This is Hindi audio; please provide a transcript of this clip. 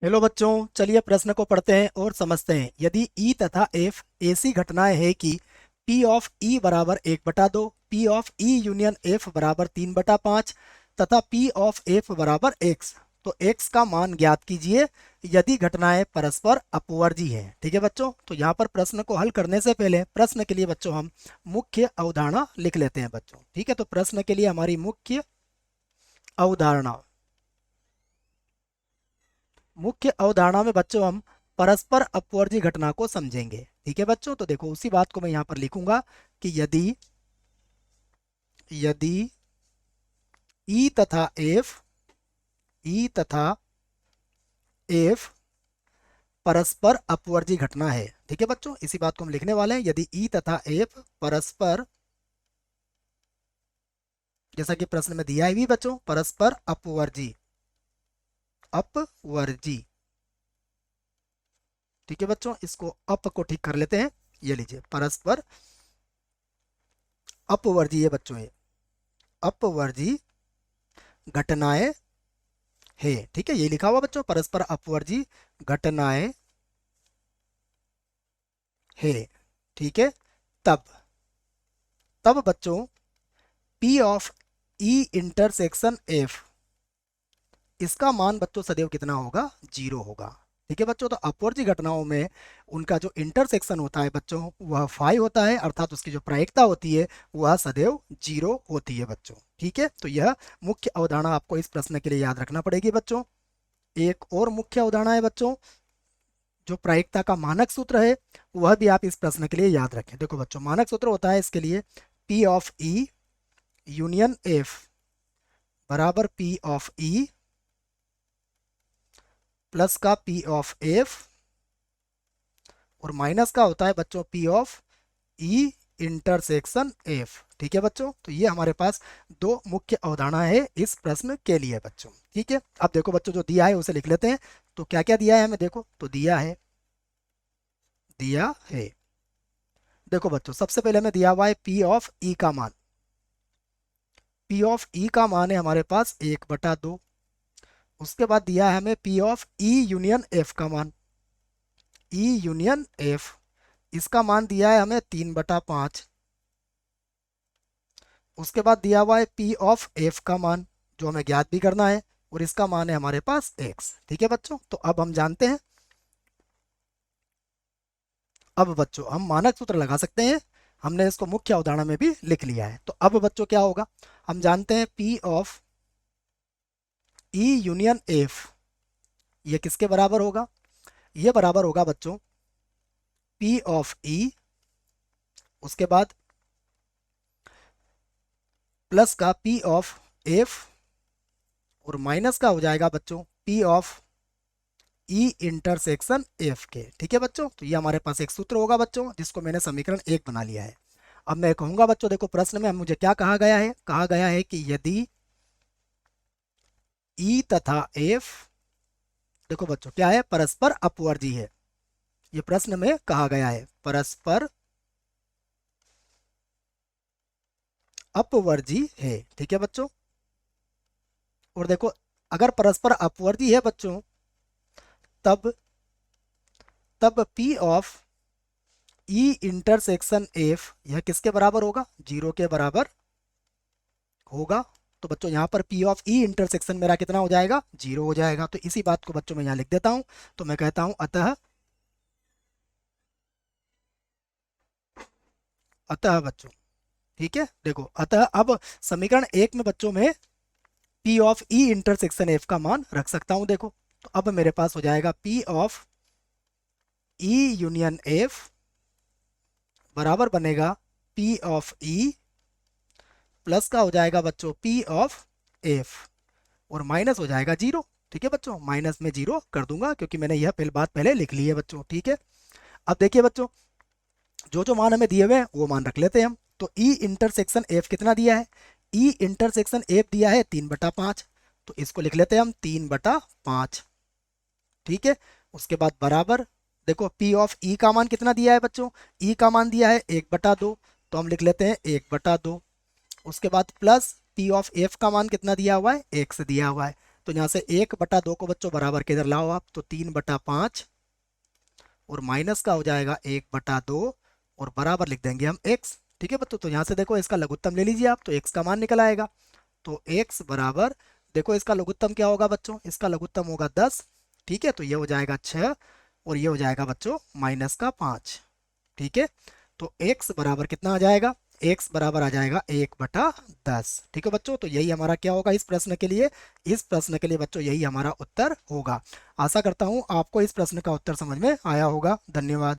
हेलो बच्चों, चलिए प्रश्न को पढ़ते हैं और समझते हैं। यदि ई तथा एफ ऐसी घटनाएं हैं कि पी ऑफ ई बराबर 1/2, P of E union F बराबर 3/5 तथा पी ऑफ एफ बराबर एक्स, तो एक्स का मान ज्ञात कीजिए यदि घटनाएं परस्पर अपवर्जी हैं। ठीक है बच्चों, तो यहाँ पर प्रश्न को हल करने से पहले प्रश्न के लिए बच्चों हम मुख्य अवधारणा लिख लेते हैं बच्चों। ठीक है, तो प्रश्न के लिए हमारी मुख्य अवधारणा मुख्य अवधारणा में बच्चों हम परस्पर अपवर्जी घटना को समझेंगे। ठीक है बच्चों, तो देखो उसी बात को मैं यहां पर लिखूंगा कि यदि यदि ई तथा एफ परस्पर अपवर्जी घटना है। ठीक है बच्चों, इसी बात को हम लिखने वाले हैं। यदि ई तथा एफ परस्पर, जैसा कि प्रश्न में दिया है भी बच्चों, परस्पर अपवर्जी। ठीक है बच्चों, इसको अप को ठीक कर लेते हैं। ये लीजिए, परस्पर अपवर्जी है बच्चों, ये अपवर्जी घटनाएं है। ठीक है, ये लिखा हुआ बच्चों, परस्पर अपवर्जी घटनाएं है। ठीक है, तब तब बच्चों P of E intersection F, इसका मान बच्चों सदैव कितना होगा? 0 होगा। ठीक है बच्चों, तो अपवर्जी घटनाओं में उनका जो इंटरसेक्शन होता है बच्चों वह फाई होता है, अर्थात उसकी जो प्रायिकता होती है वह सदैव 0 होती है बच्चों। ठीक है, तो यह मुख्य अवधारणा आपको इस प्रश्न के लिए याद रखना पड़ेगी बच्चों। एक और मुख्य अवधारणा है बच्चों, जो प्रायिकता का मानक सूत्र है वह भी आप इस प्रश्न के लिए याद रखें। देखो बच्चों, मानक सूत्र होता है इसके लिए P of E union F बराबर P ऑफ E प्लस का P ऑफ F और माइनस का होता है बच्चों P of E intersection F। ठीक है बच्चों, तो ये हमारे पास दो मुख्य अवधारणा है इस प्रश्न के लिए बच्चों। ठीक है, अब देखो बच्चों, जो दिया है उसे लिख लेते हैं। तो क्या क्या दिया है हमें? देखो, तो दिया है देखो बच्चों, सबसे पहले हमें दिया हुआ है P ऑफ E का मान। P ऑफ E का मान है हमारे पास 1/2। उसके बाद दिया है हमें P of E union F का मान। E यूनियन F, इसका मान दिया है हमें 3/5। उसके बाद दिया हुआ है P ऑफ F का मान, जो हमें ज्ञात भी करना है, और इसका मान है हमारे पास x। ठीक है बच्चों, तो अब हम जानते हैं, अब बच्चों हम मानक सूत्र लगा सकते हैं। हमने इसको मुख्य अवधारणा में भी लिख लिया है। तो अब बच्चों क्या होगा? हम जानते हैं P of E union F, ये किसके बराबर होगा? ये बराबर होगा बच्चों P ऑफ E, उसके बाद प्लस का P ऑफ F और माइनस का हो जाएगा बच्चों P of E intersection F के। ठीक है बच्चों, तो ये हमारे पास एक सूत्र होगा बच्चों, जिसको मैंने समीकरण 1 बना लिया है। अब मैं कहूंगा बच्चों, देखो प्रश्न में मुझे क्या कहा गया है? कहा गया है कि यदि E तथा F, देखो बच्चों क्या है? परस्पर अपवर्जी है। ये प्रश्न में कहा गया है परस्पर अपवर्जी है। ठीक है बच्चों, और देखो अगर परस्पर अपवर्जी है बच्चों, तब तब P of E intersection F यह किसके बराबर होगा? 0 के बराबर होगा। तो बच्चों यहाँ पर P ऑफ E इंटरसेक्शन मेरा कितना हो जाएगा? 0 हो जाएगा। तो इसी बात को बच्चों मैं यहाँ लिख देता हूँ। तो मैं कहता हूँ अतः अतः बच्चों, ठीक है, देखो अतः अब समीकरण 1 में बच्चों में P of E intersection F का मान रख सकता हूँ। देखो, तो अब मेरे पास हो जाएगा P of E union F बराबर बनेगा P ऑफ E प्लस का हो जाएगा बच्चों P ऑफ F और माइनस हो जाएगा 0। ठीक है बच्चों, माइनस में 0 कर दूंगा क्योंकि मैंने यह बात पहले लिख ली है बच्चों। ठीक है, अब देखिए बच्चों, जो जो मान हमें दिए हुए हैं वो मान रख लेते हैं हम। तो E इंटरसेक्शन F कितना दिया है? E इंटरसेक्शन F दिया है 3/5, तो इसको लिख लेते हैं हम 3/5। ठीक है, उसके बाद बराबर, देखो P ऑफ E का मान कितना दिया है बच्चों? E का मान दिया है 1/2, तो हम लिख लेते हैं 1/2। उसके बाद प्लस P ऑफ F का मान कितना दिया हुआ है? x दिया हुआ है, तो यहाँ से 1/2 को बच्चों बराबर के इधर लाओ आप, तो 3/5 और माइनस का हो जाएगा 1/2 और बराबर लिख देंगे हम x। ठीक है बच्चों, तो यहाँ से देखो इसका लघुत्तम ले लीजिए आप, तो x का मान निकल आएगा। तो x बराबर, देखो इसका लघुत्तम क्या होगा बच्चों, इसका लघुत्तम होगा 10। ठीक है, तो ये हो जाएगा 6 और ये हो जाएगा बच्चों -5। ठीक है, तो x बराबर कितना आ जाएगा, x बराबर आ जाएगा 1/10। ठीक है बच्चों, तो यही हमारा क्या होगा इस प्रश्न के लिए, इस प्रश्न के लिए बच्चों यही हमारा उत्तर होगा। आशा करता हूँ आपको इस प्रश्न का उत्तर समझ में आया होगा। धन्यवाद।